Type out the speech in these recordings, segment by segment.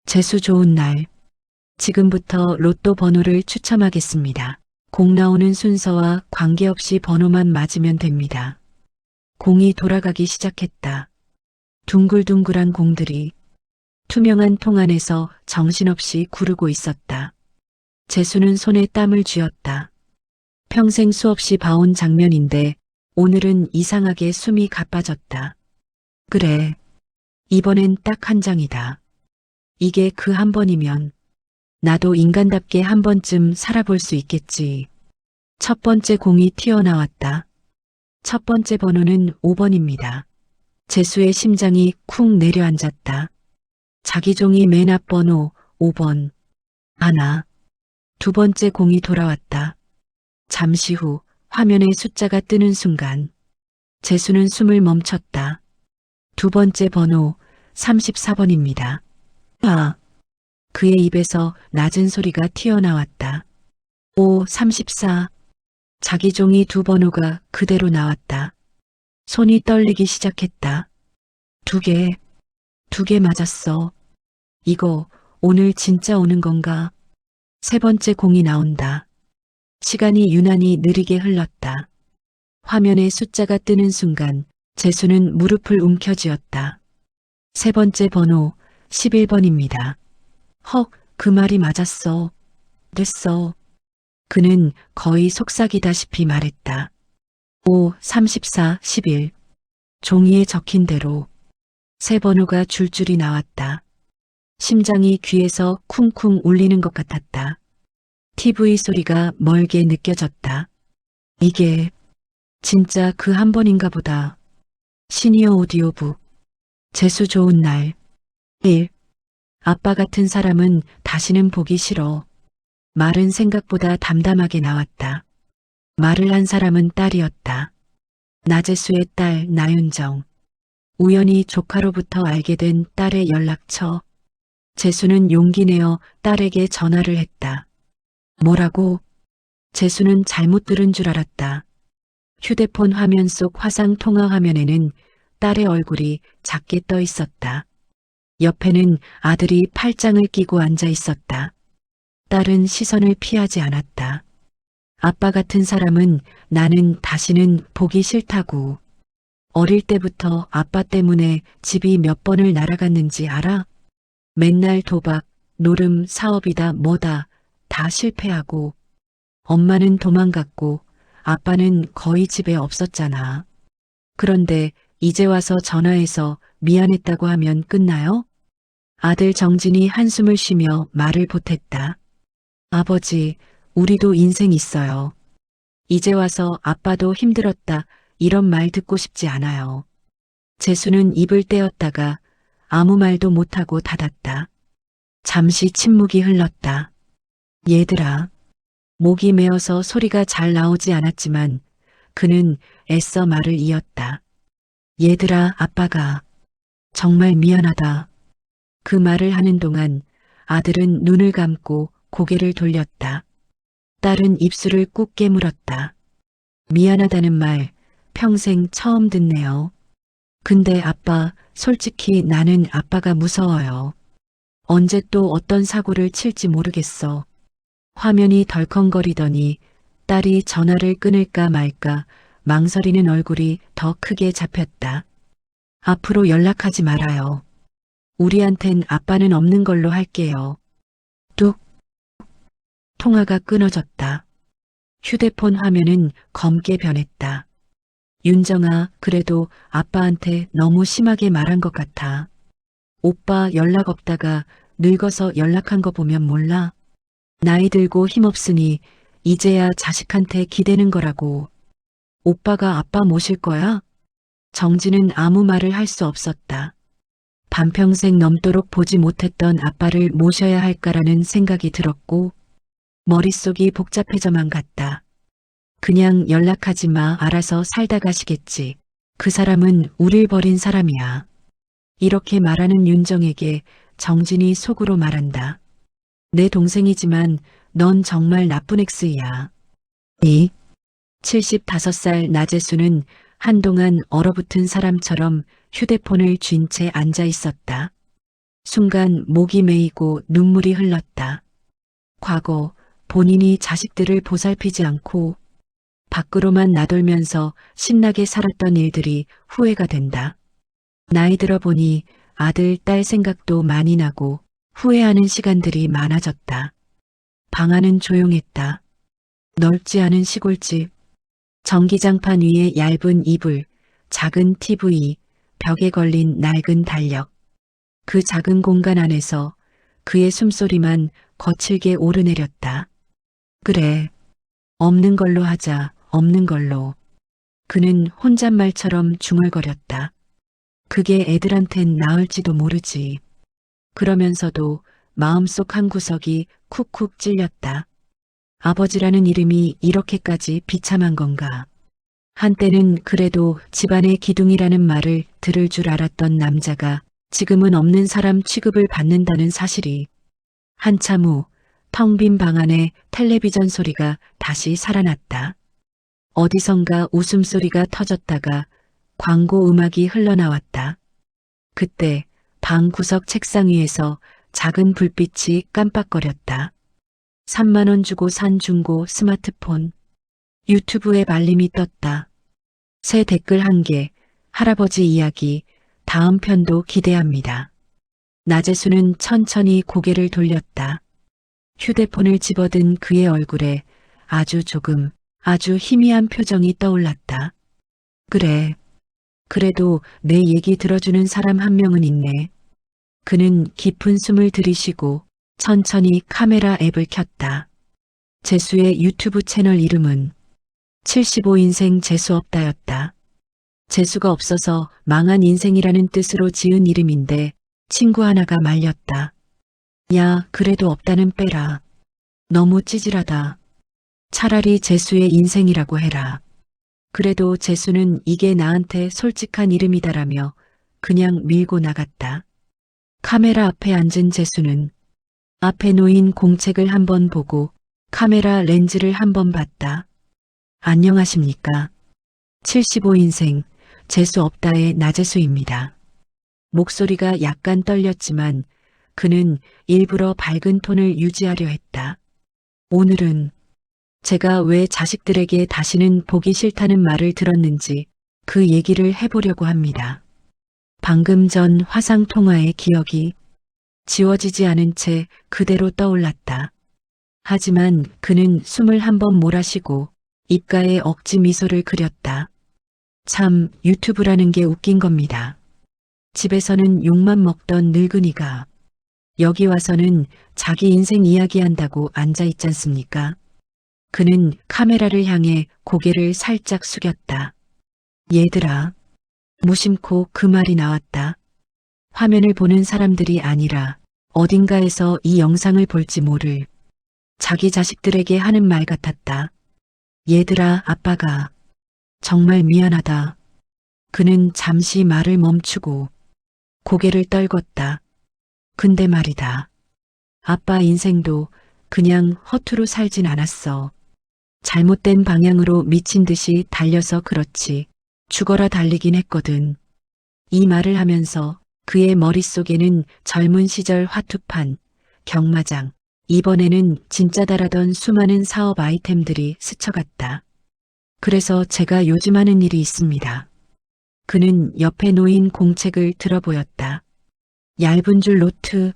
재수 좋은 날. 지금부터 로또 번호를 추첨하겠습니다. 공 나오는 순서와 관계없이 번호만 맞으면 됩니다. 공이 돌아가기 시작했다. 둥글둥글한 공들이 투명한 통 안에서 정신없이 구르고 있었다. 재수는 손에 땀을 쥐었다. 평생 수없이 봐온 장면인데 오늘은 이상하게 숨이 가빠졌다. 그래, 이번엔 딱 한 장이다. 이게 그 한 번이면 나도 인간답게 한 번쯤 살아볼 수 있겠지. 첫 번째 공이 튀어나왔다. 첫 번째 번호는 5번입니다. 재수의 심장이 쿵 내려앉았다. 자기 종이 맨 앞 번호 5번. 하나. 두 번째 공이 돌아왔다. 잠시 후 화면에 숫자가 뜨는 순간 재수는 숨을 멈췄다. 두 번째 번호 34번입니다. 아! 그의 입에서 낮은 소리가 튀어나왔다. 5, 34. 자기 종이 두 번호가 그대로 나왔다. 손이 떨리기 시작했다. 두 개 맞았어. 이거 오늘 진짜 오는 건가? 세 번째 공이 나온다. 시간이 유난히 느리게 흘렀다. 화면에 숫자가 뜨는 순간 재수는 무릎을 움켜쥐었다. 세 번째 번호 11번입니다. 헉, 그 말이 맞았어. 됐어. 그는 거의 속삭이다시피 말했다. 5, 34, 11. 종이에 적힌 대로 세 번호가 줄줄이 나왔다. 심장이 귀에서 쿵쿵 울리는 것 같았다. TV 소리가 멀게 느껴졌다. 이게 진짜 그 한 번인가 보다. 시니어 오디오북. 재수 좋은 날. 1. 아빠 같은 사람은 다시는 보기 싫어. 말은 생각보다 담담하게 나왔다. 말을 한 사람은 딸이었다. 나재수의 딸 나윤정. 우연히 조카로부터 알게 된 딸의 연락처. 재수는 용기 내어 딸에게 전화를 했다. 뭐라고? 재수는 잘못 들은 줄 알았다. 휴대폰 화면 속 화상 통화 화면에는 딸의 얼굴이 작게 떠 있었다. 옆에는 아들이 팔짱을 끼고 앉아 있었다. 딸은 시선을 피하지 않았다. 아빠 같은 사람은 나는 다시는 보기 싫다고. 어릴 때부터 아빠 때문에 집이 몇 번을 날아갔는지 알아? 맨날 도박, 노름, 사업이다 뭐다 다 실패하고 엄마는 도망갔고 아빠는 거의 집에 없었잖아. 그런데 이제 와서 전화해서 미안했다고 하면 끝나요? 아들 정진이 한숨을 쉬며 말을 보탰다. 아버지, 우리도 인생 있어요. 이제 와서 아빠도 힘들었다 이런 말 듣고 싶지 않아요. 재수는 입을 떼었다가 아무 말도 못하고 닫았다. 잠시 침묵이 흘렀다. 얘들아. 목이 메어서 소리가 잘 나오지 않았지만 그는 애써 말을 이었다. 얘들아, 아빠가 정말 미안하다. 그 말을 하는 동안 아들은 눈을 감고 고개를 돌렸다. 딸은 입술을 꾹 깨물었다. 미안하다는 말 평생 처음 듣네요. 근데 아빠, 솔직히 나는 아빠가 무서워요. 언제 또 어떤 사고를 칠지 모르겠어. 화면이 덜컹거리더니 딸이 전화를 끊을까 말까 망설이는 얼굴이 더 크게 잡혔다. 앞으로 연락하지 말아요. 우리한텐 아빠는 없는 걸로 할게요. 뚝. 통화가 끊어졌다. 휴대폰 화면은 검게 변했다. 윤정아, 그래도 아빠한테 너무 심하게 말한 것 같아. 오빠 연락 없다가 늙어서 연락한 거 보면 몰라? 나이 들고 힘없으니 이제야 자식한테 기대는 거라고. 오빠가 아빠 모실 거야? 정진은 아무 말을 할 수 없었다. 반평생 넘도록 보지 못했던 아빠를 모셔야 할까라는 생각이 들었고 머릿속이 복잡해져만 갔다. 그냥 연락하지 마. 알아서 살다 가시겠지. 그 사람은 우릴 버린 사람이야. 이렇게 말하는 윤정에게 정진이 속으로 말한다. 내 동생이지만 넌 정말 나쁜 엑스야. 75살 나재수는 한동안 얼어붙은 사람처럼 휴대폰을 쥔 채 앉아 있었다. 순간 목이 메이고 눈물이 흘렀다. 과거 본인이 자식들을 보살피지 않고 밖으로만 나돌면서 신나게 살았던 일들이 후회가 된다. 나이 들어 보니 아들, 딸 생각도 많이 나고 후회하는 시간들이 많아졌다. 방 안은 조용했다. 넓지 않은 시골집, 전기장판 위에 얇은 이불, 작은 TV, 벽에 걸린 낡은 달력. 그 작은 공간 안에서 그의 숨소리만 거칠게 오르내렸다. 그래, 없는 걸로 하자, 없는 걸로. 그는 혼잣말처럼 중얼거렸다. 그게 애들한텐 나을지도 모르지. 그러면서도 마음속 한 구석이 쿡쿡 찔렸다. 아버지라는 이름이 이렇게까지 비참한 건가. 한때는 그래도 집안의 기둥이라는 말을 들을 줄 알았던 남자가 지금은 없는 사람 취급을 받는다는 사실이. 한참 후 텅 빈 방 안에 텔레비전 소리가 다시 살아났다. 어디선가 웃음소리가 터졌다가 광고 음악이 흘러나왔다. 그때 방 구석 책상 위에서 작은 불빛이 깜빡거렸다. 3만 원 주고 산 중고 스마트폰. 유튜브에 알림이 떴다. 새 댓글 1개, 할아버지 이야기, 다음 편도 기대합니다. 나재수는 천천히 고개를 돌렸다. 휴대폰을 집어든 그의 얼굴에 아주 조금, 아주 희미한 표정이 떠올랐다. 그래, 그래도 내 얘기 들어주는 사람 한 명은 있네. 그는 깊은 숨을 들이쉬고 천천히 카메라 앱을 켰다. 재수의 유튜브 채널 이름은 75인생 재수없다였다. 재수가 없어서 망한 인생이라는 뜻으로 지은 이름인데 친구 하나가 말렸다. 야, 그래도 없다는 빼라. 너무 찌질하다. 차라리 재수의 인생이라고 해라. 그래도 재수는 이게 나한테 솔직한 이름이다라며 그냥 밀고 나갔다. 카메라 앞에 앉은 재수는 앞에 놓인 공책을 한번 보고 카메라 렌즈를 한번 봤다. 안녕하십니까. 75인생 재수 없다의 나재수입니다. 목소리가 약간 떨렸지만 그는 일부러 밝은 톤을 유지하려 했다. 오늘은 제가 왜 자식들에게 다시는 보기 싫다는 말을 들었는지 그 얘기를 해보려고 합니다. 방금 전 화상통화의 기억이 지워지지 않은 채 그대로 떠올랐다. 하지만 그는 숨을 한번 몰아쉬고 입가에 억지 미소를 그렸다. 참 유튜브라는 게 웃긴 겁니다. 집에서는 욕만 먹던 늙은이가 여기 와서는 자기 인생 이야기한다고 앉아있지 않습니까? 그는 카메라를 향해 고개를 살짝 숙였다. 얘들아, 무심코 그 말이 나왔다. 화면을 보는 사람들이 아니라 어딘가에서 이 영상을 볼지 모를 자기 자식들에게 하는 말 같았다. 얘들아, 아빠가 정말 미안하다. 그는 잠시 말을 멈추고 고개를 떨궜다. 근데 말이다. 아빠 인생도 그냥 허투루 살진 않았어. 잘못된 방향으로 미친 듯이 달려서 그렇지. 죽어라 달리긴 했거든. 이 말을 하면서 그의 머릿속에는 젊은 시절 화투판, 경마장, 이번에는 진짜다라던 수많은 사업 아이템들이 스쳐갔다. 그래서 제가 요즘 하는 일이 있습니다. 그는 옆에 놓인 공책을 들어보였다. 얇은 줄 노트.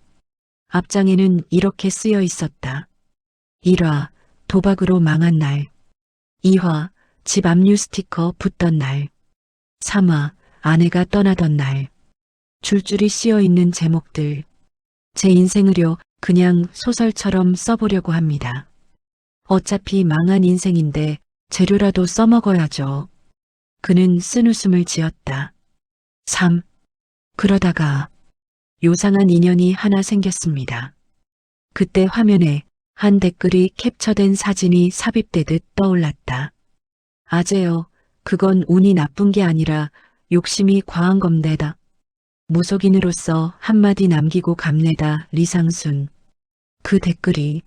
앞장에는 이렇게 쓰여 있었다. 1화, 도박으로 망한 날. 2화, 집 압류 스티커 붙던 날. 3화, 아내가 떠나던 날. 줄줄이 씌어 있는 제목들. 제 인생을요 그냥 소설처럼 써보려고 합니다. 어차피 망한 인생인데 재료라도 써먹어야죠. 그는 쓴웃음을 지었다. 3. 그러다가 요상한 인연이 하나 생겼습니다. 그때 화면에 한 댓글이 캡처된 사진이 삽입되듯 떠올랐다. 아재요, 그건 운이 나쁜 게 아니라 욕심이 과한 겁니다. 무속인으로서 한마디 남기고 갑내다 리상순. 그 댓글이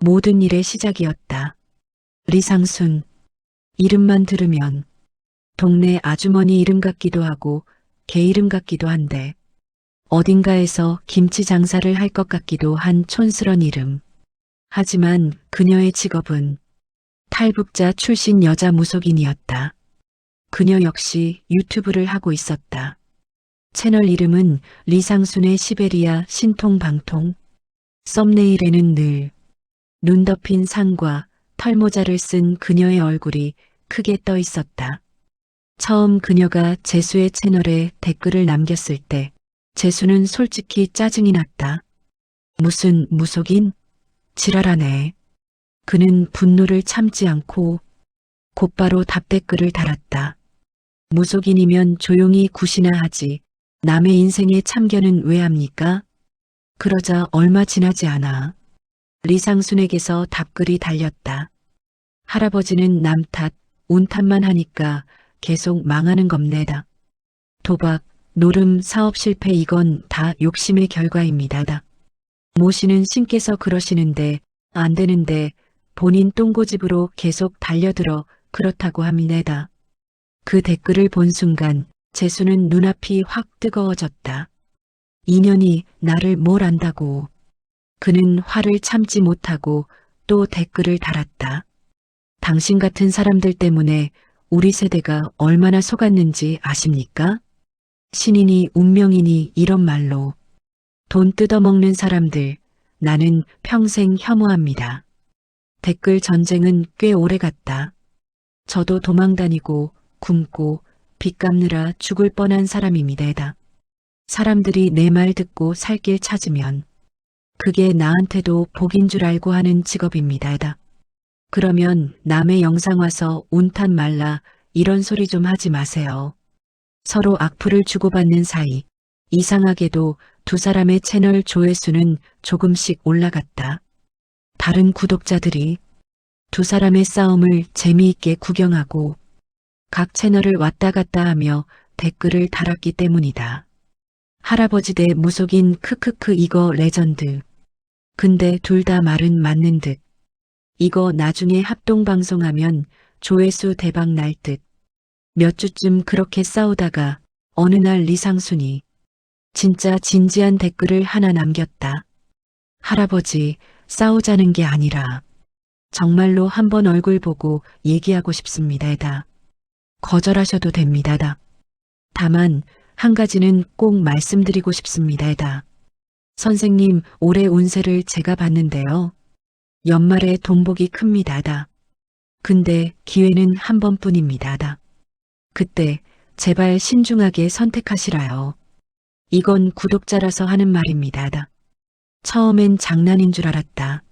모든 일의 시작이었다. 리상순. 이름만 들으면 동네 아주머니 이름 같기도 하고 개 이름 같기도 한데 어딘가에서 김치 장사를 할 것 같기도 한 촌스런 이름. 하지만 그녀의 직업은 탈북자 출신 여자 무속인이었다. 그녀 역시 유튜브를 하고 있었다. 채널 이름은 리상순의 시베리아 신통방통. 썸네일에는 늘 눈 덮인 상과 털모자를 쓴 그녀의 얼굴이 크게 떠 있었다. 처음 그녀가 재수의 채널에 댓글을 남겼을 때 재수는 솔직히 짜증이 났다. 무슨 무속인? 지랄하네. 그는 분노를 참지 않고 곧바로 답댓글을 달았다. 무속인이면 조용히 굿이나 하지. 남의 인생에 참견은 왜 합니까? 그러자 얼마 지나지 않아 리상순에게서 답글이 달렸다. 할아버지는 남 탓, 운 탓만 하니까 계속 망하는 겁니다. 도박, 노름, 사업 실패 이건 다 욕심의 결과입니다. 모시는 신께서 그러시는데 안 되는데 본인 똥고집으로 계속 달려들어 그렇다고 합니다. 그 댓글을 본 순간 재수는 눈앞이 확 뜨거워졌다. 인연이 나를 뭘 안다고. 그는 화를 참지 못하고 또 댓글을 달았다. 당신 같은 사람들 때문에 우리 세대가 얼마나 속았는지 아십니까? 신이니 운명이니 이런 말로 돈 뜯어먹는 사람들 나는 평생 혐오합니다. 댓글 전쟁은 꽤 오래 갔다. 저도 도망다니고 굶고 빚 갚느라 죽을 뻔한 사람입니다. 사람들이 내 말 듣고 살 길 찾으면 그게 나한테도 복인 줄 알고 하는 직업입니다. 그러면 남의 영상 와서 운탄 말라 이런 소리 좀 하지 마세요. 서로 악플을 주고받는 사이 이상하게도 두 사람의 채널 조회수는 조금씩 올라갔다. 다른 구독자들이 두 사람의 싸움을 재미있게 구경하고 각 채널을 왔다 갔다 하며 댓글을 달았기 때문이다. 할아버지 대 무속인 크크크 이거 레전드. 근데 둘 다 말은 맞는 듯. 이거 나중에 합동방송하면 조회수 대박 날 듯. 몇 주쯤 그렇게 싸우다가 어느 날 리상순이 진짜 진지한 댓글을 하나 남겼다. 할아버지, 싸우자는 게 아니라 정말로 한번 얼굴 보고 얘기하고 싶습니다. 거절하셔도 됩니다. 다만 한 가지는 꼭 말씀드리고 싶습니다. 선생님, 올해 운세를 제가 봤는데요. 연말에 돈복이 큽니다. 근데 기회는 한 번뿐입니다. 그때 제발 신중하게 선택하시라요. 이건 구독자라서 하는 말입니다. 처음엔 장난인 줄 알았다.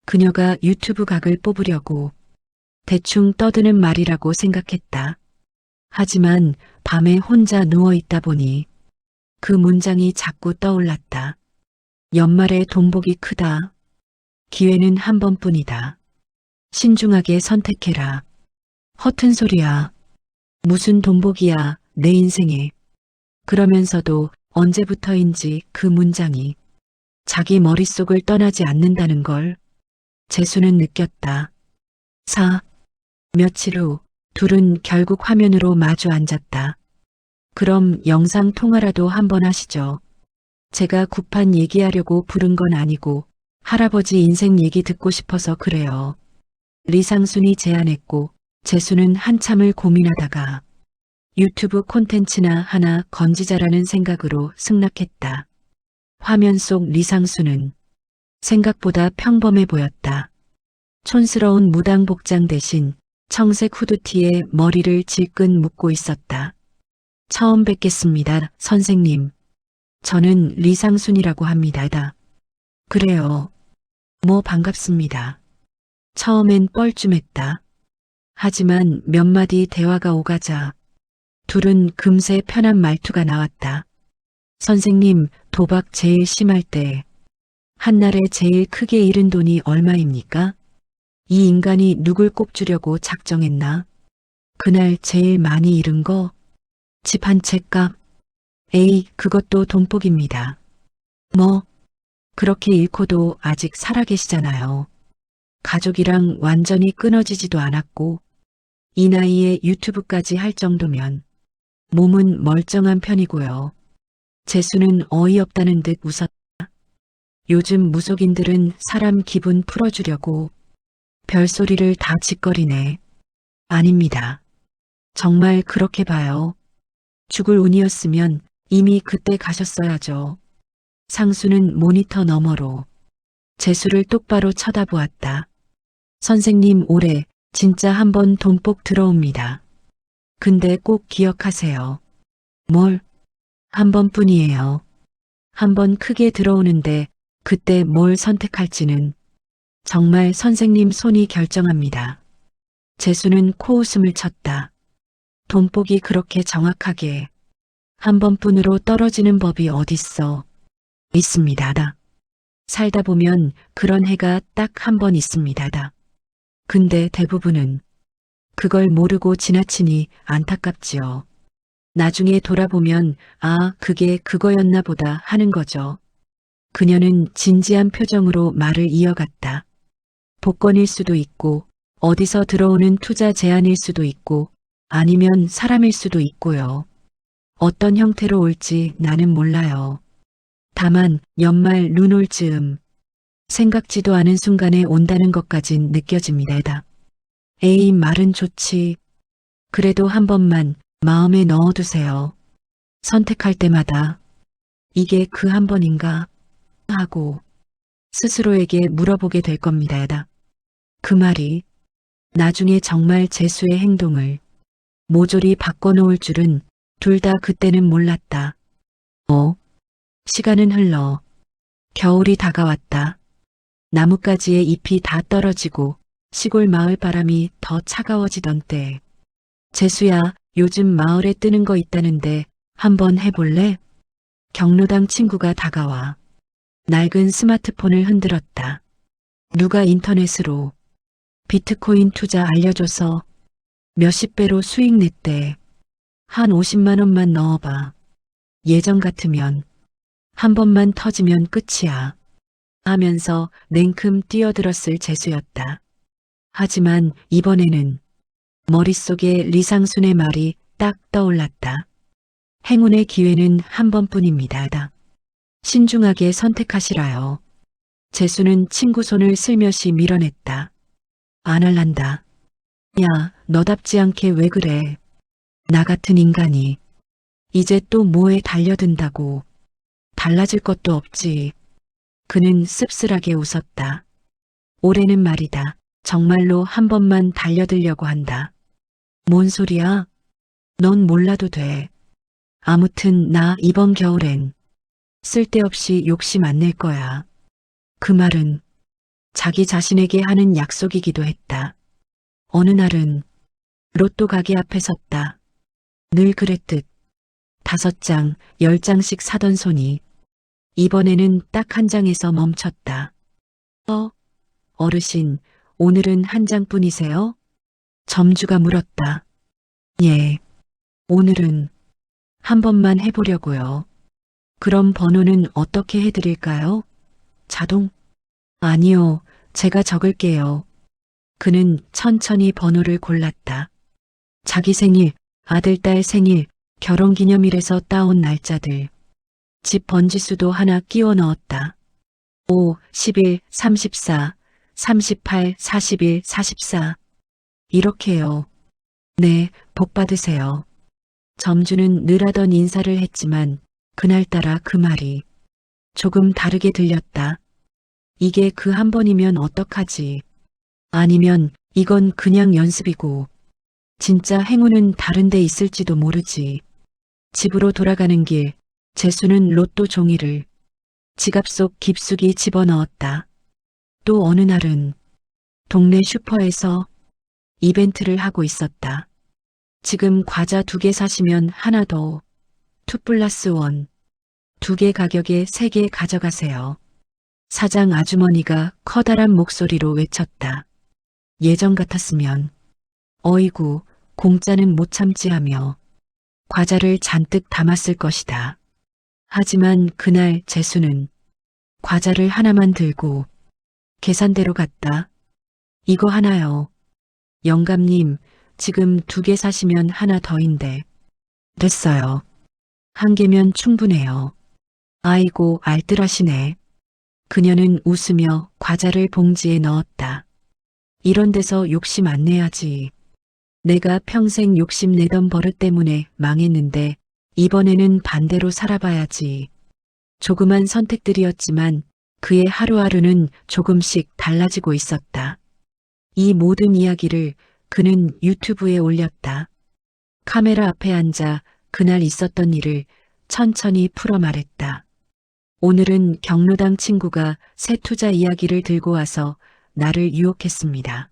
그녀가 유튜브 각을 뽑으려고 대충 떠드는 말이라고 생각했다. 하지만 밤에 혼자 누워있다 보니 그 문장이 자꾸 떠올랐다. 연말에 돈복이 크다. 기회는 한 번뿐이다. 신중하게 선택해라. 허튼 소리야. 무슨 돈복이야, 내 인생에. 그러면서도 언제부터인지 그 문장이 자기 머릿속을 떠나지 않는다는 걸 재수는 느꼈다. 며칠 후 둘은 결국 화면으로 마주 앉았다. 그럼 영상 통화라도 한번 하시죠. 제가 급한 얘기하려고 부른 건 아니고 할아버지 인생 얘기 듣고 싶어서 그래요. 리상순이 제안했고 재수는 한참을 고민하다가 유튜브 콘텐츠나 하나 건지자라는 생각으로 승낙했다. 화면 속 리상순은 생각보다 평범해 보였다. 촌스러운 무당 복장 대신 청색 후드티에 머리를 질끈 묶고 있었다. 처음 뵙겠습니다, 선생님. 저는 리상순이라고 합니다. 그래요. 뭐 반갑습니다. 처음엔 뻘쭘했다. 하지만 몇 마디 대화가 오가자 둘은 금세 편한 말투가 나왔다. 선생님, 도박 제일 심할 때 한날에 제일 크게 잃은 돈이 얼마입니까? 이 인간이 누굴 꼽주려고 작정했나? 그날 제일 많이 잃은 거? 집 한 채 값? 에이, 그것도 돈복입니다. 뭐, 그렇게 잃고도 아직 살아계시잖아요. 가족이랑 완전히 끊어지지도 않았고 이 나이에 유튜브까지 할 정도면 몸은 멀쩡한 편이고요. 재수는 어이없다는 듯 웃었다. 요즘 무속인들은 사람 기분 풀어주려고 별소리를 다 짓거리네. 아닙니다. 정말 그렇게 봐요. 죽을 운이었으면 이미 그때 가셨어야죠. 상수는 모니터 너머로 재수를 똑바로 쳐다보았다. 선생님 올해 진짜 한번 돈복 들어옵니다. 근데 꼭 기억하세요. 뭘? 한 번뿐이에요. 한 번 크게 들어오는데 그때 뭘 선택할지는 정말 선생님 손이 결정합니다. 재수는 코웃음을 쳤다. 돈복이 그렇게 정확하게 한 번뿐으로 떨어지는 법이 어딨어. 있습니다. 살다 보면 그런 해가 딱 한 번 있습니다. 근데 대부분은 그걸 모르고 지나치니 안타깝지요. 나중에 돌아보면 아, 그게 그거였나 보다 하는 거죠. 그녀는 진지한 표정으로 말을 이어갔다. 복권일 수도 있고 어디서 들어오는 투자 제안일 수도 있고 아니면 사람일 수도 있고요. 어떤 형태로 올지 나는 몰라요. 다만 연말 눈 올 즈음 생각지도 않은 순간에 온다는 것까진 느껴집니다. 에이 말은 좋지. 그래도 한 번만 마음에 넣어두세요. 선택할 때마다 이게 그 한 번인가 하고 스스로에게 물어보게 될 겁니다. 그 말이 나중에 정말 재수의 행동을 모조리 바꿔놓을 줄은 둘 다 그때는 몰랐다. 시간은 흘러 겨울이 다가왔다. 나뭇가지에 잎이 다 떨어지고 시골 마을 바람이 더 차가워지던 때 재수야, 요즘 마을에 뜨는 거 있다는데 한번 해볼래? 경로당 친구가 다가와 낡은 스마트폰을 흔들었다. 누가 인터넷으로 비트코인 투자 알려줘서 몇십 배로 수익 냈대. 한 50만 원만 넣어봐. 예전 같으면 한 번만 터지면 끝이야. 하면서 냉큼 뛰어들었을 재수였다. 하지만 이번에는 머릿속에 리상순의 말이 딱 떠올랐다. 행운의 기회는 한 번뿐입니다. 신중하게 선택하시라요. 재수는 친구 손을 슬며시 밀어냈다. 안 할란다. 야, 너답지 않게 왜 그래. 나 같은 인간이 이제 또 뭐에 달려든다고. 달라질 것도 없지. 그는 씁쓸하게 웃었다. 올해는 말이다. 정말로 한 번만 달려들려고 한다. 뭔 소리야? 넌 몰라도 돼. 아무튼 나 이번 겨울엔 쓸데없이 욕심 안 낼 거야. 그 말은 자기 자신에게 하는 약속이기도 했다. 어느 날은 로또 가게 앞에 섰다. 늘 그랬듯 5장, 10장씩 사던 손이 이번에는 딱 한 장에서 멈췄다. 어르신, 오늘은 한 장뿐이세요? 점주가 물었다. 예, 오늘은 한 번만 해보려고요. 그럼 번호는 어떻게 해드릴까요? 자동? 아니요, 제가 적을게요. 그는 천천히 번호를 골랐다. 자기 생일, 아들, 딸 생일, 결혼기념일에서 따온 날짜들. 집 번지수도 하나 끼워 넣었다. 5, 11, 34, 38, 41, 44. 이렇게요. 네, 복 받으세요. 점주는 늘 하던 인사를 했지만 그날따라 그 말이 조금 다르게 들렸다. 이게 그 한 번이면 어떡하지? 아니면 이건 그냥 연습이고 진짜 행운은 다른 데 있을지도 모르지. 집으로 돌아가는 길 재수는 로또 종이를 지갑 속 깊숙이 집어넣었다. 또 어느 날은 동네 슈퍼에서 이벤트를 하고 있었다. 지금 과자 2개 사시면 하나 더, 2+1, 2개 가격에 3개 가져가세요. 사장 아주머니가 커다란 목소리로 외쳤다. 예전 같았으면 어이구 공짜는 못 참지 하며 과자를 잔뜩 담았을 것이다. 하지만 그날 재수는 과자를 하나만 들고 계산대로 갔다. 이거 하나요. 영감님, 지금 2개 사시면 하나 더인데. 됐어요. 1개면 충분해요. 아이고 알뜰하시네. 그녀는 웃으며 과자를 봉지에 넣었다. 이런 데서 욕심 안 내야지. 내가 평생 욕심 내던 버릇 때문에 망했는데 이번에는 반대로 살아봐야지. 조그만 선택들이었지만 그의 하루하루는 조금씩 달라지고 있었다. 이 모든 이야기를 그는 유튜브에 올렸다. 카메라 앞에 앉아 그날 있었던 일을 천천히 풀어 말했다. 오늘은 경로당 친구가 새 투자 이야기를 들고 와서 나를 유혹했습니다.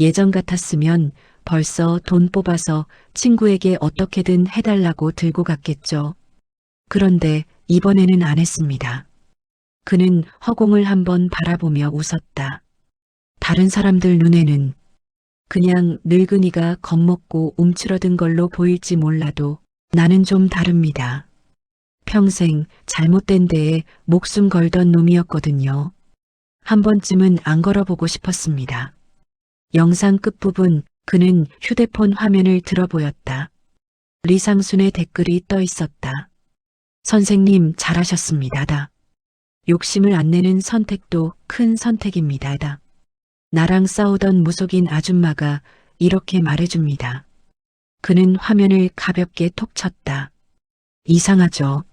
예전 같았으면 벌써 돈 뽑아서 친구에게 어떻게든 해달라고 들고 갔겠죠. 그런데 이번에는 안 했습니다. 그는 허공을 한번 바라보며 웃었다. 다른 사람들 눈에는 그냥 늙은이가 겁먹고 움츠러든 걸로 보일지 몰라도 나는 좀 다릅니다. 평생 잘못된 데에 목숨 걸던 놈이었거든요. 한 번쯤은 안 걸어보고 싶었습니다. 영상 끝부분 그는 휴대폰 화면을 들어 보였다. 리상순의 댓글이 떠 있었다. 선생님 잘하셨습니다. 욕심을 안 내는 선택도 큰 선택입니다. 나랑 싸우던 무속인 아줌마가 이렇게 말해줍니다. 그는 화면을 가볍게 톡 쳤다. 이상하죠.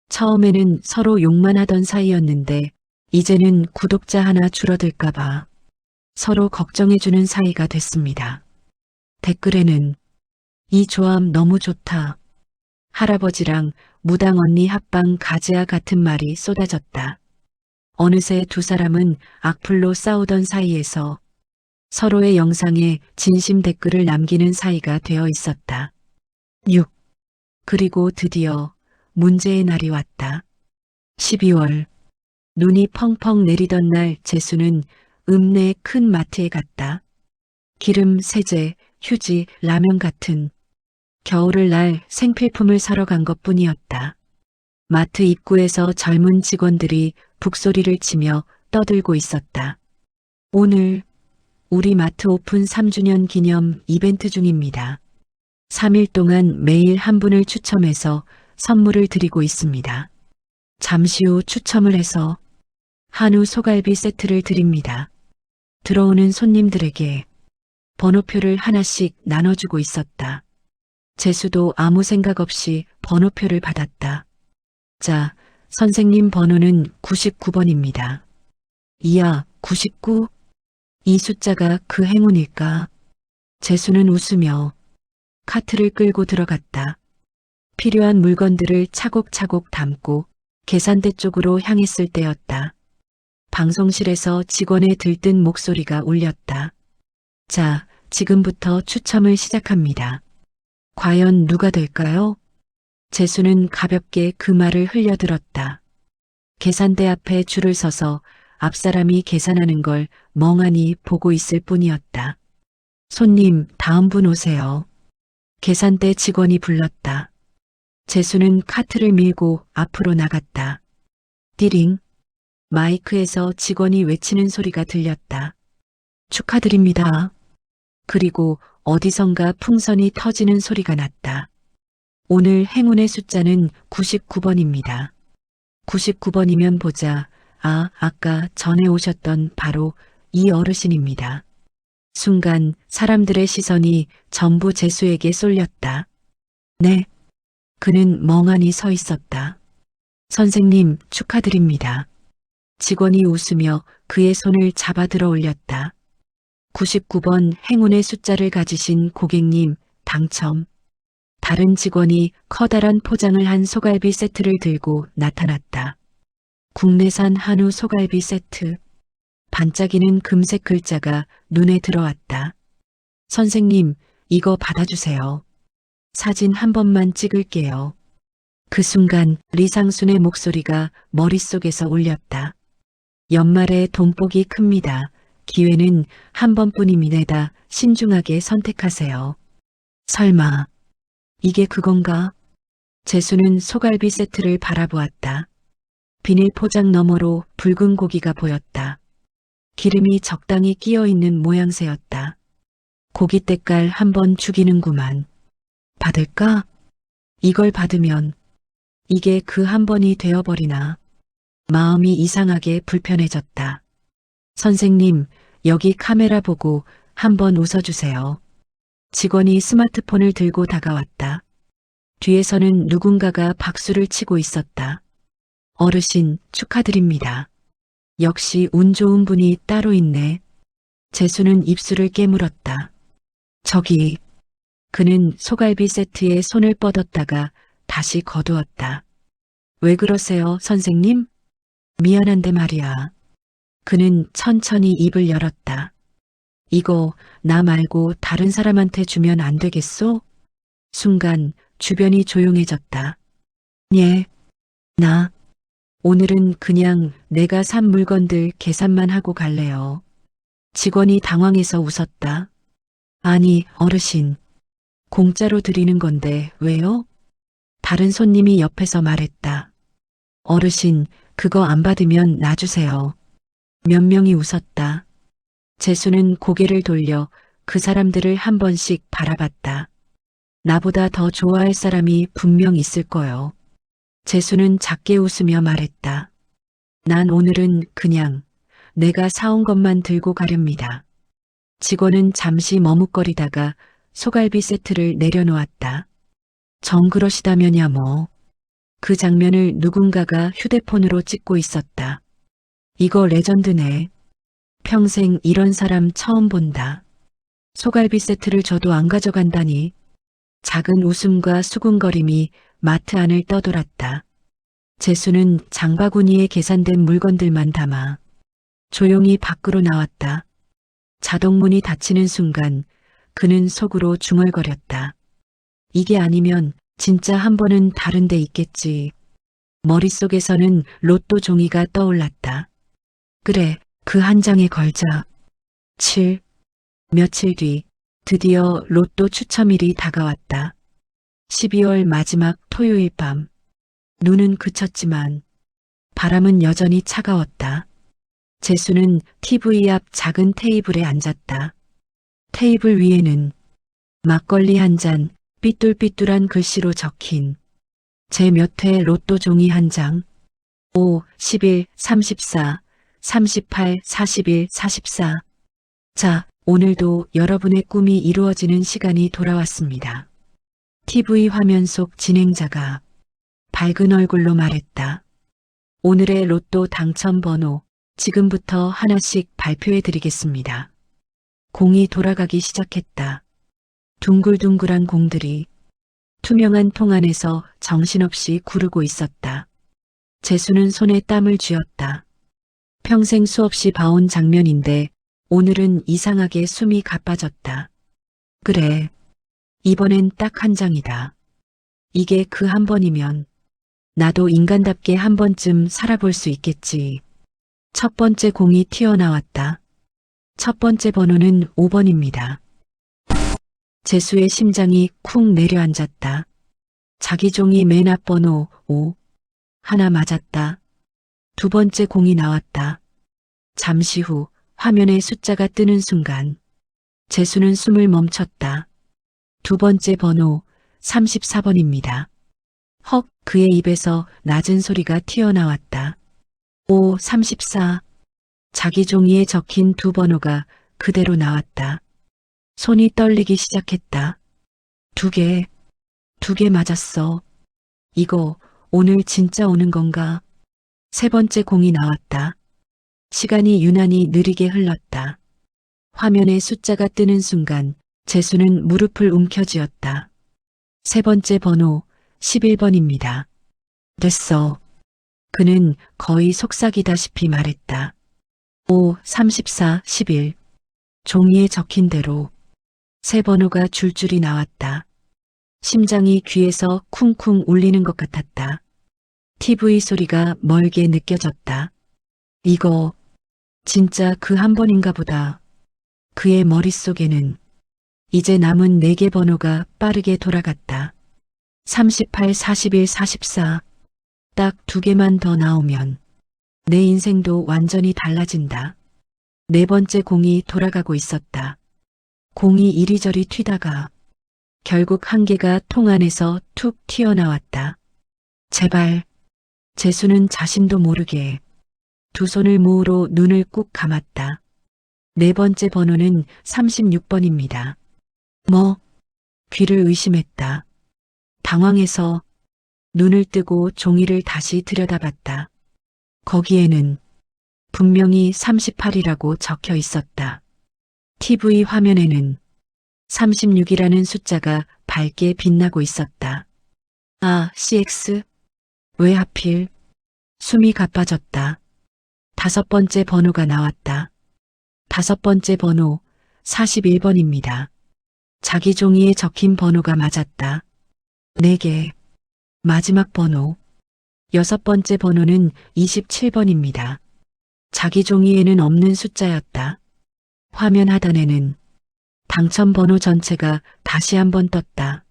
처음에는 서로 욕만 하던 사이였는데 이제는 구독자 하나 줄어들까봐 서로 걱정해주는 사이가 됐습니다. 댓글에는 이 조합 너무 좋다. 할아버지랑 무당 언니 합방 가즈아 같은 말이 쏟아졌다. 어느새 두 사람은 악플로 싸우던 사이에서 서로의 영상에 진심 댓글을 남기는 사이가 되어 있었다. 6. 그리고 드디어 문제의 날이 왔다. 12월. 눈이 펑펑 내리던 날 재수는 읍내 큰 마트에 갔다. 기름, 세제, 휴지, 라면 같은 겨울을 날 생필품을 사러 간 것뿐이었다. 마트 입구에서 젊은 직원들이 북소리를 치며 떠들고 있었다. 오늘 우리 마트 오픈 3주년 기념 이벤트 중입니다. 3일 동안 매일 한 분을 추첨해서 선물을 드리고 있습니다. 잠시 후 추첨을 해서 한우 소갈비 세트를 드립니다. 들어오는 손님들에게 번호표를 하나씩 나눠주고 있었다. 재수도 아무 생각 없이 번호표를 받았다. 자, 선생님 번호는 99번입니다. 이야, 99? 이 숫자가 그 행운일까? 재수는 웃으며 카트를 끌고 들어갔다. 필요한 물건들을 차곡차곡 담고 계산대 쪽으로 향했을 때였다. 방송실에서 직원의 들뜬 목소리가 울렸다. 자, 지금부터 추첨을 시작합니다. 과연 누가 될까요? 재수는 가볍게 그 말을 흘려들었다. 계산대 앞에 줄을 서서 앞사람이 계산하는 걸 멍하니 보고 있을 뿐이었다. 손님, 다음 분 오세요. 계산대 직원이 불렀다. 재수는 카트를 밀고 앞으로 나갔다. 띠링. 마이크에서 직원이 외치는 소리가 들렸다. 축하드립니다. 그리고 어디선가 풍선이 터지는 소리가 났다. 오늘 행운의 숫자는 99번입니다. 99번이면 보자. 아, 아까 전에 오셨던 바로 이 어르신입니다. 순간 사람들의 시선이 전부 재수에게 쏠렸다. 네. 그는 멍하니 서 있었다. 선생님, 축하드립니다. 직원이 웃으며 그의 손을 잡아 들어 올렸다. 99번 행운의 숫자를 가지신 고객님, 당첨. 다른 직원이 커다란 포장을 한 소갈비 세트를 들고 나타났다. 국내산 한우 소갈비 세트. 반짝이는 금색 글자가 눈에 들어왔다. 선생님, 이거 받아주세요. 사진 한 번만 찍을게요. 그 순간 리상순의 목소리가 머릿속에서 울렸다. 연말에 돈복이 큽니다. 기회는 한 번뿐입니다. 신중하게 선택하세요. 설마 이게 그건가? 재수는 소갈비 세트를 바라보았다. 비닐 포장 너머로 붉은 고기가 보였다. 기름이 적당히 끼어 있는 모양새였다. 고기 때깔 한번 죽이는구만. 받을까? 이걸 받으면 이게 그 한 번이 되어버리나. 마음이 이상하게 불편해졌다. 선생님, 여기 카메라 보고 한번 웃어주세요. 직원이 스마트폰을 들고 다가왔다. 뒤에서는 누군가가 박수를 치고 있었다. 어르신, 축하드립니다. 역시 운 좋은 분이 따로 있네. 재수는 입술을 깨물었다. 저기, 그는 소갈비 세트에 손을 뻗었다가 다시 거두었다. 왜 그러세요, 선생님? 미안한데 말이야. 그는 천천히 입을 열었다. 이거 나 말고 다른 사람한테 주면 안 되겠소? 순간 주변이 조용해졌다. 예, 나 오늘은 그냥 내가 산 물건들 계산만 하고 갈래요. 직원이 당황해서 웃었다. 아니, 어르신. 공짜로 드리는 건데 왜요? 다른 손님이 옆에서 말했다. 어르신, 그거 안 받으면 놔주세요. 몇 명이 웃었다. 재수는 고개를 돌려 그 사람들을 한 번씩 바라봤다. 나보다 더 좋아할 사람이 분명 있을 거요. 재수는 작게 웃으며 말했다. 난 오늘은 그냥 내가 사온 것만 들고 가렵니다. 직원은 잠시 머뭇거리다가 소갈비 세트를 내려놓았다. 정 그러시다면야 뭐. 그 장면을 누군가가 휴대폰으로 찍고 있었다. 이거 레전드네. 평생 이런 사람 처음 본다. 소갈비 세트를 줘도 안 가져간다니. 작은 웃음과 수군거림이 마트 안을 떠돌았다. 재수는 장바구니에 계산된 물건들만 담아 조용히 밖으로 나왔다. 자동문이 닫히는 순간 그는 속으로 중얼거렸다. 이게 아니면 진짜 한 번은 다른 데 있겠지. 머릿속에서는 로또 종이가 떠올랐다. 그래, 그 한 장에 걸자. 7. 며칠 뒤 드디어 로또 추첨일이 다가왔다. 12월 마지막 토요일 밤. 눈은 그쳤지만 바람은 여전히 차가웠다. 재수는 TV 앞 작은 테이블에 앉았다. 테이블 위에는 막걸리 한 잔, 삐뚤삐뚤한 글씨로 적힌 제 몇 회 로또 종이 한 장, 5, 11, 34, 38, 41, 44. 자, 오늘도 여러분의 꿈이 이루어지는 시간이 돌아왔습니다. TV 화면 속 진행자가 밝은 얼굴로 말했다. 오늘의 로또 당첨 번호 지금부터 하나씩 발표해 드리겠습니다. 공이 돌아가기 시작했다. 둥글둥글한 공들이 투명한 통 안에서 정신없이 구르고 있었다. 재수는 손에 땀을 쥐었다. 평생 수없이 봐온 장면인데 오늘은 이상하게 숨이 가빠졌다. 그래, 이번엔 딱 한 장이다. 이게 그 한 번이면 나도 인간답게 한 번쯤 살아볼 수 있겠지. 첫 번째 공이 튀어나왔다. 첫 번째 번호는 5번입니다. 재수의 심장이 쿵 내려앉았다. 자기 종이 맨 앞 번호 5. 하나 맞았다. 두 번째 공이 나왔다. 잠시 후 화면에 숫자가 뜨는 순간 재수는 숨을 멈췄다. 두 번째 번호 34번입니다. 헉, 그의 입에서 낮은 소리가 튀어나왔다. 5, 34. 자기 종이에 적힌 두 번호가 그대로 나왔다. 손이 떨리기 시작했다. 두 개 맞았어. 이거 오늘 진짜 오는 건가? 세 번째 공이 나왔다. 시간이 유난히 느리게 흘렀다. 화면에 숫자가 뜨는 순간 재수는 무릎을 움켜쥐었다. 세 번째 번호 11번입니다. 됐어. 그는 거의 속삭이다시피 말했다. 5, 34, 11. 종이에 적힌 대로 세 번호가 줄줄이 나왔다. 심장이 귀에서 쿵쿵 울리는 것 같았다. TV 소리가 멀게 느껴졌다. 이거 진짜 그 한 번인가 보다. 그의 머릿속에는 이제 남은 4개 번호가 빠르게 돌아갔다. 38, 41, 44. 딱 2개만 더 나오면 내 인생도 완전히 달라진다. 네 번째 공이 돌아가고 있었다. 공이 이리저리 튀다가 결국 한 개가 통 안에서 툭 튀어나왔다. 제발. 재수는 자신도 모르게 두 손을 모으로 눈을 꾹 감았다. 네 번째 번호는 36번입니다. 뭐? 귀를 의심했다. 당황해서 눈을 뜨고 종이를 다시 들여다봤다. 거기에는 분명히 38이라고 적혀 있었다. TV 화면에는 36이라는 숫자가 밝게 빛나고 있었다. 아, CX? 왜 하필? 숨이 가빠졌다. 다섯 번째 번호가 나왔다. 다섯 번째 번호 41번입니다. 자기 종이에 적힌 번호가 맞았다. 4개. 마지막 번호. 여섯 번째 번호는 27번입니다. 자기 종이에는 없는 숫자였다. 화면 하단에는 당첨 번호 전체가 다시 한번 떴다.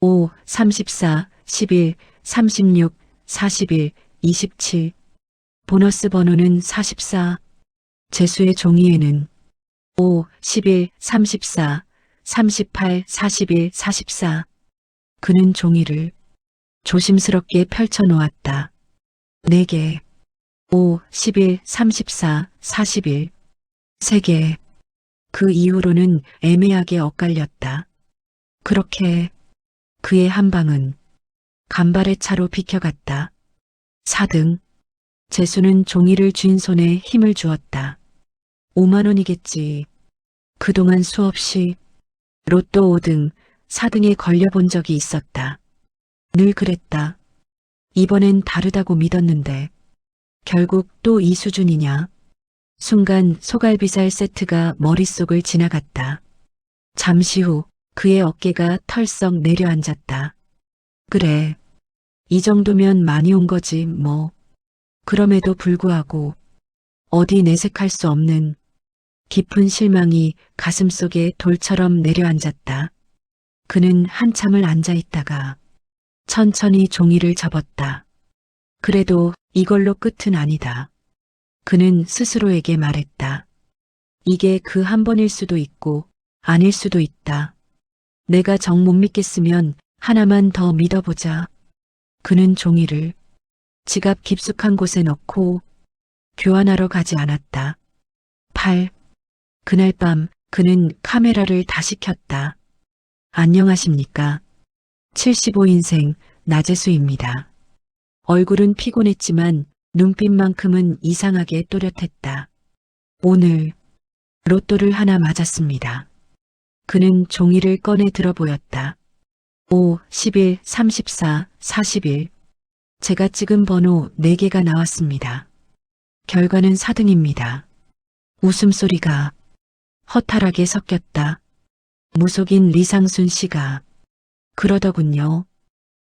5, 34, 11, 36, 41, 27. 보너스 번호는 44. 재수의 종이에는 5, 11, 34, 38, 41, 44. 그는 종이를 조심스럽게 펼쳐 놓았다. 4개. 5, 11, 34, 41. 3개. 그 이후로는 애매하게 엇갈렸다. 그렇게 그의 한 방은 간발의 차로 비켜갔다. 4등. 재수는 종이를 쥔 손에 힘을 주었다. 5만 원이겠지. 그동안 수없이 로또 5등, 4등에 걸려본 적이 있었다. 늘 그랬다. 이번엔 다르다고 믿었는데 결국 또 이 수준이냐. 순간 소갈비살 세트가 머릿속을 지나갔다. 잠시 후 그의 어깨가 털썩 내려앉았다. 그래, 이 정도면 많이 온 거지 뭐. 그럼에도 불구하고 어디 내색할 수 없는 깊은 실망이 가슴속에 돌처럼 내려앉았다. 그는 한참을 앉아 있다가 천천히 종이를 접었다. 그래도 이걸로 끝은 아니다. 그는 스스로에게 말했다. 이게 그 한 번일 수도 있고 아닐 수도 있다. 내가 정 못 믿겠으면 하나만 더 믿어보자. 그는 종이를 지갑 깊숙한 곳에 넣고 교환하러 가지 않았다. 8. 그날 밤 그는 카메라를 다시 켰다. 안녕하십니까. 75인생 나재수입니다. 얼굴은 피곤했지만 눈빛만큼은 이상하게 또렷했다. 오늘 로또를 하나 맞았습니다. 그는 종이를 꺼내 들어 보였다. 5, 11, 34, 41. 제가 찍은 번호 4개가 나왔습니다. 결과는 4등입니다. 웃음소리가 허탈하게 섞였다. 무속인 리상순 씨가 그러더군요.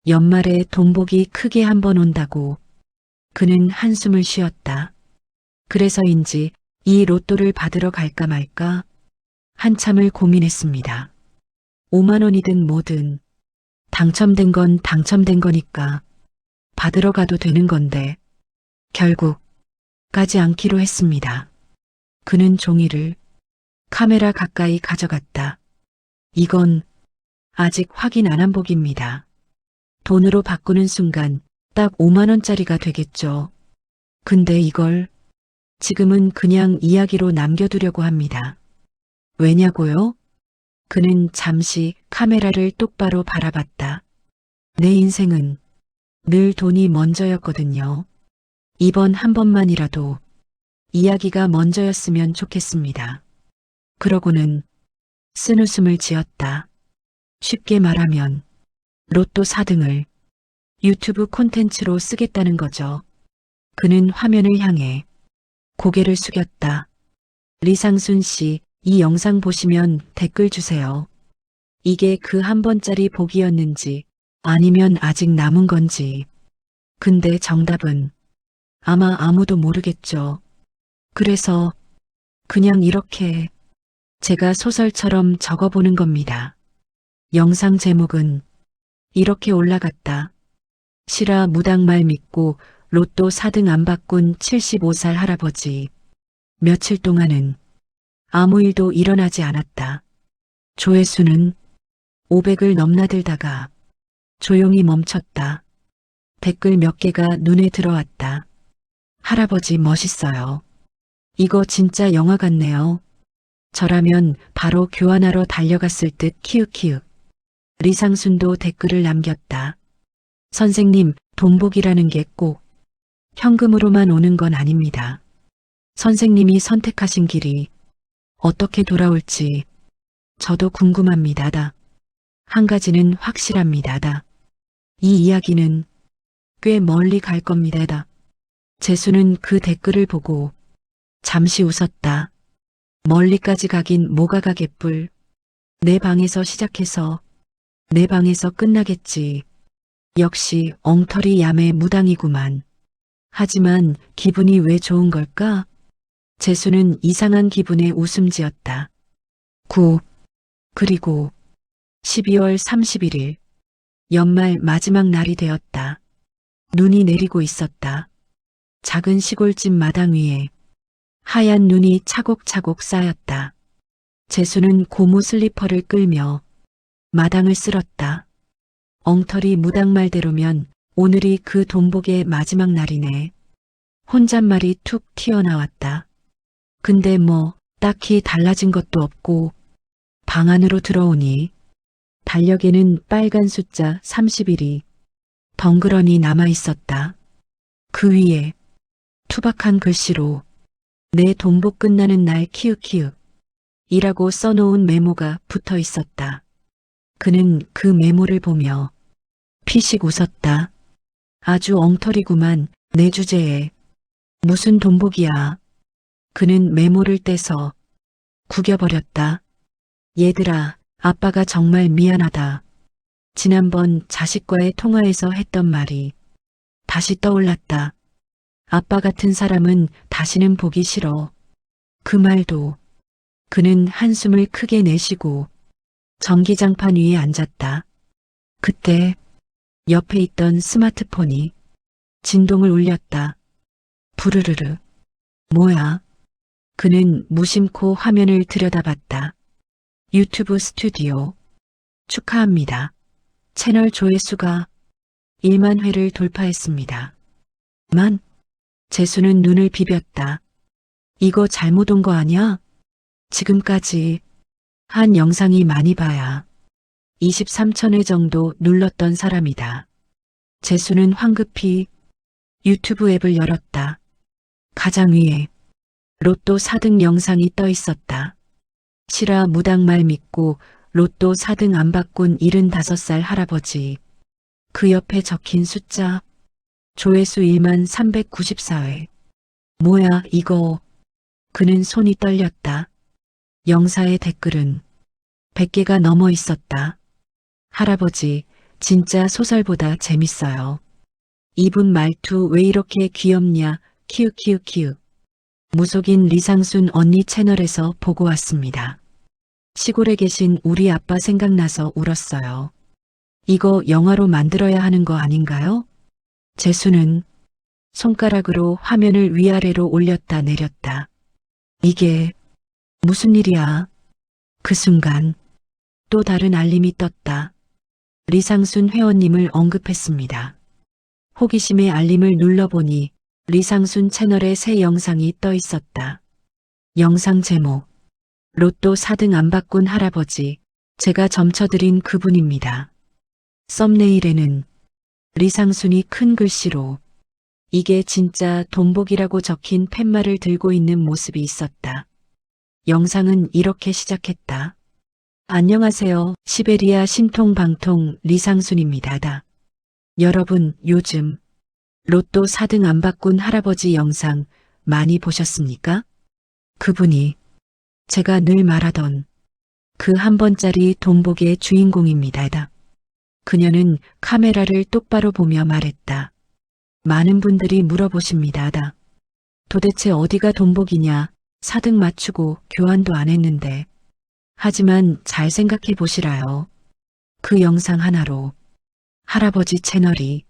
연말에 돈복이 크게 한번 온다고. 그는 한숨을 쉬었다. 그래서인지 이 로또를 받으러 갈까 말까 한참을 고민했습니다. 5만 원이든 뭐든 당첨된 건 당첨된 거니까 받으러 가도 되는 건데 결국 가지 않기로 했습니다. 그는 종이를 카메라 가까이 가져갔다. 이건 아직 확인 안 한 복입니다. 돈으로 바꾸는 순간 딱 5만 원짜리가 되겠죠. 근데 이걸 지금은 그냥 이야기로 남겨두려고 합니다. 왜냐고요? 그는 잠시 카메라를 똑바로 바라봤다. 내 인생은 늘 돈이 먼저였거든요. 이번 한 번만이라도 이야기가 먼저였으면 좋겠습니다. 그러고는 쓴웃음을 지었다. 쉽게 말하면 로또 4등을 유튜브 콘텐츠로 쓰겠다는 거죠. 그는 화면을 향해 고개를 숙였다. 리상순 씨, 이 영상 보시면 댓글 주세요. 이게 그 한 번짜리 복이었는지 아니면 아직 남은 건지. 근데 정답은 아마 아무도 모르겠죠. 그래서 그냥 이렇게 제가 소설처럼 적어보는 겁니다. 영상 제목은 이렇게 올라갔다. 실화 무당말 믿고 로또 4등 안 바꾼 75살 할아버지. 며칠 동안은 아무 일도 일어나지 않았다. 조회수는 500을 넘나들다가 조용히 멈췄다. 댓글 몇 개가 눈에 들어왔다. 할아버지 멋있어요. 이거 진짜 영화 같네요. 저라면 바로 교환하러 달려갔을 듯 키읔키읔. 리상순도 댓글을 남겼다. 선생님, 돈복이라는 게 꼭 현금으로만 오는 건 아닙니다. 선생님이 선택하신 길이 어떻게 돌아올지 저도 궁금합니다. 한 가지는 확실합니다. 이 이야기는 꽤 멀리 갈 겁니다. 재수는 그 댓글을 보고 잠시 웃었다. 멀리까지 가긴 뭐가 가겠뿔. 내 방에서 시작해서 내 방에서 끝나겠지. 역시 엉터리 야매 무당이구만. 하지만 기분이 왜 좋은 걸까? 재수는 이상한 기분에 웃음 지었다. 그리고 12월 31일 연말 마지막 날이 되었다. 눈이 내리고 있었다. 작은 시골집 마당 위에 하얀 눈이 차곡차곡 쌓였다. 재수는 고무 슬리퍼를 끌며 마당을 쓸었다. 엉터리 무당 말대로면 오늘이 그 돈복의 마지막 날이네. 혼잣말이 툭 튀어나왔다. 근데 뭐 딱히 달라진 것도 없고 방 안으로 들어오니 달력에는 빨간 숫자 30일이 덩그러니 남아 있었다. 그 위에 투박한 글씨로 내 돈복 끝나는 날 키읔키읔 이라고 써놓은 메모가 붙어 있었다. 그는 그 메모를 보며 피식 웃었다. 아주 엉터리구만 내 주제에. 무슨 돈복이야. 그는 메모를 떼서 구겨버렸다. 얘들아, 아빠가 정말 미안하다. 지난번 자식과의 통화에서 했던 말이 다시 떠올랐다. 아빠 같은 사람은 다시는 보기 싫어. 그 말도. 그는 한숨을 크게 내쉬고 전기장판 위에 앉았다. 그때 옆에 있던 스마트폰이 진동을 울렸다. 부르르르. 뭐야? 그는 무심코 화면을 들여다봤다. 유튜브 스튜디오. 축하합니다. 채널 조회수가 1만 회를 돌파했습니다. 재수는 눈을 비볐다. 이거 잘못 온 거 아냐? 지금까지 한 영상이 많이 봐야 23,000회 정도 눌렀던 사람이다. 재수는 황급히 유튜브 앱을 열었다. 가장 위에 로또 4등 영상이 떠 있었다. 실화 무당 말 믿고 로또 4등 안 바꾼 75살 할아버지. 그 옆에 적힌 숫자. 조회수 1만 394회. 뭐야 이거. 그는 손이 떨렸다. 영사의 댓글은 100개가 넘어 있었다. 할아버지, 진짜 소설보다 재밌어요. 이분 말투 왜 이렇게 귀엽냐, 키읔키읔키읔. 무속인 리상순 언니 채널에서 보고 왔습니다. 시골에 계신 우리 아빠 생각나서 울었어요. 이거 영화로 만들어야 하는 거 아닌가요? 재수는 손가락으로 화면을 위아래로 올렸다 내렸다. 이게 무슨 일이야? 그 순간 또 다른 알림이 떴다. 리상순 회원님을 언급했습니다. 호기심의 알림을 눌러보니 리상순 채널의 새 영상이 떠 있었다. 영상 제목. 로또 4등 안 바꾼 할아버지. 제가 점쳐드린 그분입니다. 썸네일에는 리상순이 큰 글씨로 이게 진짜 돈복이라고 적힌 팻말을 들고 있는 모습이 있었다. 영상은 이렇게 시작했다. 안녕하세요. 시베리아 신통방통 리상순입니다. 여러분, 요즘 로또 4등 안 바꾼 할아버지 영상 많이 보셨습니까? 그분이 제가 늘 말하던 그 한 번짜리 돈복의 주인공입니다. 그녀는 카메라를 똑바로 보며 말했다. 많은 분들이 물어보십니다. 도대체 어디가 돈복이냐? 4등 맞추고 교환도 안 했는데. 하지만 잘 생각해 보시라요. 그 영상 하나로 할아버지 채널이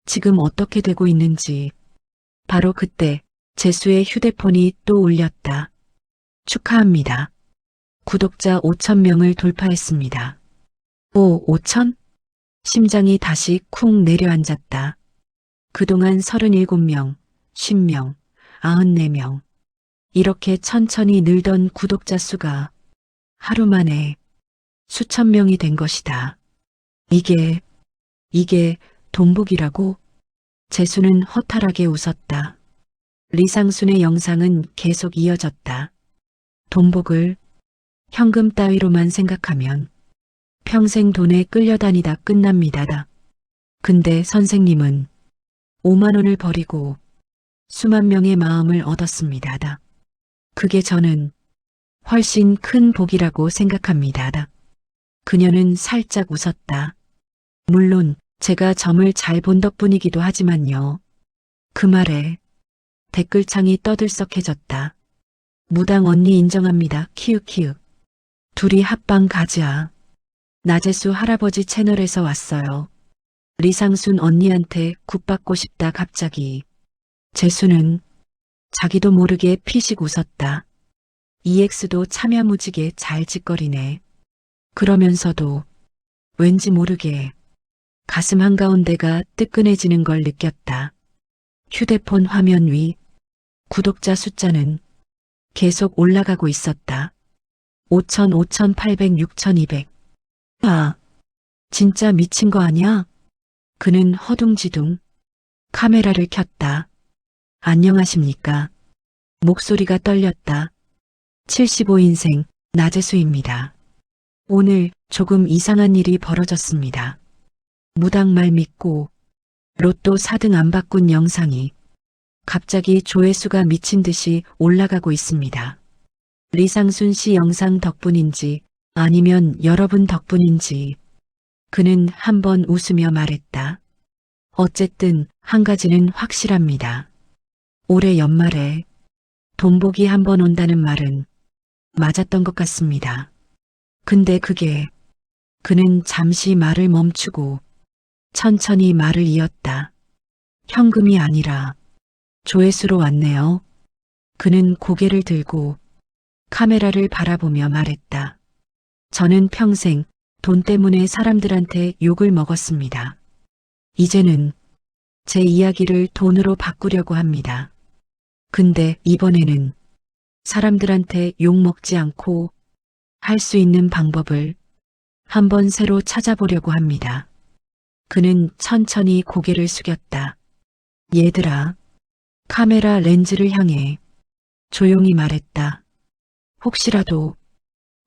지금 어떻게 되고 있는지. 바로 그때 재수의 휴대폰이 또 울렸다. 축하합니다. 구독자 5,000명을 돌파했습니다. 5,000? 심장이 다시 쿵 내려앉았다. 그동안 37명, 50명, 94명. 이렇게 천천히 늘던 구독자 수가 하루 만에 수천 명이 된 것이다. 이게 돈복이라고? 재수는 허탈하게 웃었다. 리상순의 영상은 계속 이어졌다. 돈복을 현금 따위로만 생각하면 평생 돈에 끌려다니다 끝납니다. 근데 선생님은 5만 원을 버리고 수만 명의 마음을 얻었습니다. 그게 저는 훨씬 큰 복이라고 생각합니다. 그녀는 살짝 웃었다. 물론 제가 점을 잘 본 덕분이기도 하지만요. 그 말에 댓글창이 떠들썩해졌다. 무당 언니 인정합니다. 키읔키읔. 둘이 합방 가즈아. 나재수 할아버지 채널에서 왔어요. 리상순 언니한테 굿받고 싶다 갑자기. 재수는 자기도 모르게 피식 웃었다. EX도 참야무지게 잘 짓거리네. 그러면서도 왠지 모르게 가슴 한가운데가 뜨끈해지는 걸 느꼈다. 휴대폰 화면 위 구독자 숫자는 계속 올라가고 있었다. 5,000, 5,800, 6,200. 아, 진짜 미친 거 아니야? 그는 허둥지둥 카메라를 켰다. 안녕하십니까? 목소리가 떨렸다. 75인생 나재수입니다. 오늘 조금 이상한 일이 벌어졌습니다. 무당 말 믿고 로또 4등 안 바꾼 영상이 갑자기 조회수가 미친 듯이 올라가고 있습니다. 리상순 씨 영상 덕분인지 아니면 여러분 덕분인지 그는 한번 웃으며 말했다. 어쨌든 한 가지는 확실합니다. 올해 연말에 돈복이 한번 온다는 말은 맞았던 것 같습니다. 근데 그는 잠시 말을 멈추고 천천히 말을 이었다. 현금이 아니라 조회수로 왔네요. 그는 고개를 들고 카메라를 바라보며 말했다. 저는 평생 돈 때문에 사람들한테 욕을 먹었습니다. 이제는 제 이야기를 돈으로 바꾸려고 합니다. 근데 이번에는 사람들한테 욕 먹지 않고 할 수 있는 방법을 한번 새로 찾아보려고 합니다. 그는 천천히 고개를 숙였다. 얘들아, 카메라 렌즈를 향해 조용히 말했다. 혹시라도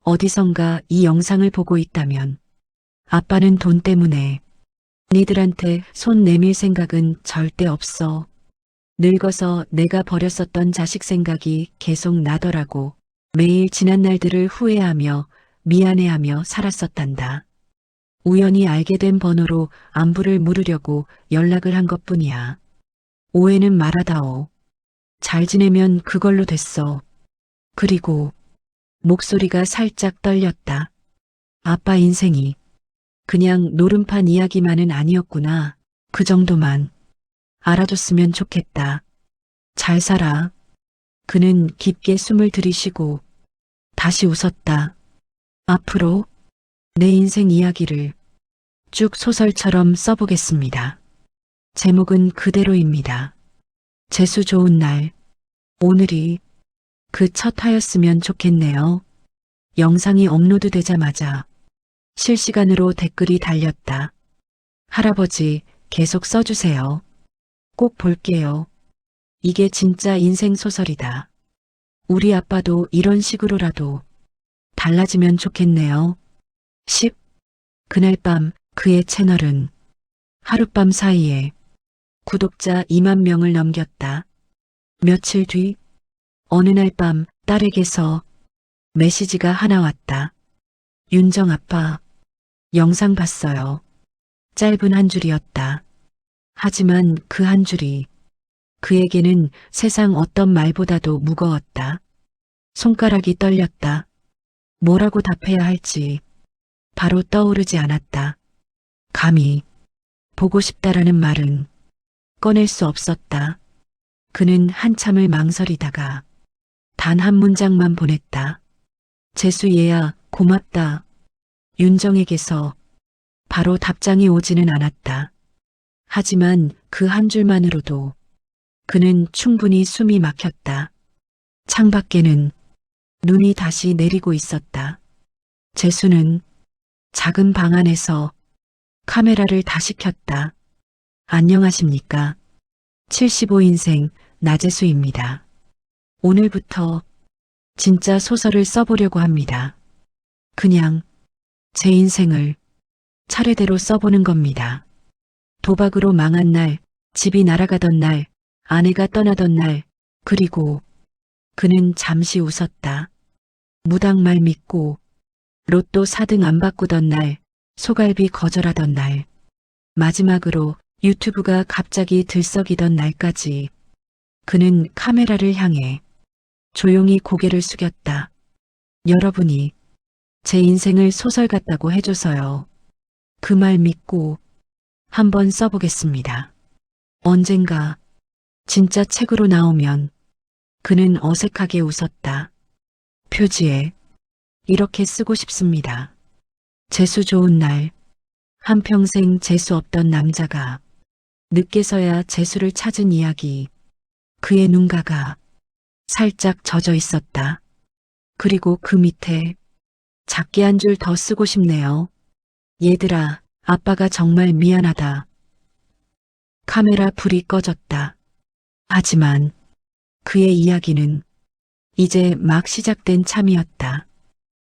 어디선가 이 영상을 보고 있다면 아빠는 돈 때문에 니들한테 손 내밀 생각은 절대 없어. 늙어서 내가 버렸었던 자식 생각이 계속 나더라고. 매일 지난 날들을 후회하며 미안해하며 살았었단다. 우연히 알게 된 번호로 안부를 물으려고 연락을 한 것뿐이야. 오해는 말아다오. 잘 지내면 그걸로 됐어. 그리고 목소리가 살짝 떨렸다. 아빠 인생이 그냥 노름판 이야기만은 아니었구나. 그 정도만 알아줬으면 좋겠다. 잘 살아. 그는 깊게 숨을 들이쉬고 다시 웃었다. 앞으로 내 인생 이야기를 쭉 소설처럼 써보겠습니다. 제목은 그대로입니다. 재수 좋은 날. 오늘이 그 첫 화였으면 좋겠네요. 영상이 업로드되자마자 실시간으로 댓글이 달렸다. 할아버지 계속 써주세요. 꼭 볼게요. 이게 진짜 인생 소설이다. 우리 아빠도 이런 식으로라도 달라지면 좋겠네요. 10. 그날 밤 그의 채널은 하룻밤 사이에 구독자 2만 명을 넘겼다. 며칠 뒤 어느 날 밤 딸에게서 메시지가 하나 왔다. 윤정 아빠, 영상 봤어요. 짧은 한 줄이었다. 하지만 그 한 줄이 그에게는 세상 어떤 말보다도 무거웠다. 손가락이 떨렸다. 뭐라고 답해야 할지 바로 떠오르지 않았다. 감히 보고 싶다라는 말은 꺼낼 수 없었다. 그는 한참을 망설이다가 단 한 문장만 보냈다. 재수 얘야 고맙다. 윤정에게서 바로 답장이 오지는 않았다. 하지만 그 한 줄만으로도 그는 충분히 숨이 막혔다. 창밖에는 눈이 다시 내리고 있었다. 재수는 작은 방 안에서 카메라를 다시 켰다. 안녕하십니까. 75인생 나재수입니다. 오늘부터 진짜 소설을 써보려고 합니다. 그냥 제 인생을 차례대로 써보는 겁니다. 도박으로 망한 날, 집이 날아가던 날, 아내가 떠나던 날, 그리고 그는 잠시 웃었다. 무당말 믿고 로또 4등 안 바꾸던 날, 소갈비 거절하던 날, 마지막으로 유튜브가 갑자기 들썩이던 날까지 그는 카메라를 향해 조용히 고개를 숙였다. 여러분이 제 인생을 소설 같다고 해줘서요. 그 말 믿고 한번 써보겠습니다. 언젠가 진짜 책으로 나오면 그는 어색하게 웃었다. 표지에 이렇게 쓰고 싶습니다. 재수 좋은 날, 한평생 재수 없던 남자가 늦게서야 재수를 찾은 이야기. 그의 눈가가 살짝 젖어 있었다. 그리고 그 밑에 작게 한 줄 더 쓰고 싶네요. 얘들아, 아빠가 정말 미안하다. 카메라 불이 꺼졌다. 하지만 그의 이야기는 이제 막 시작된 참이었다.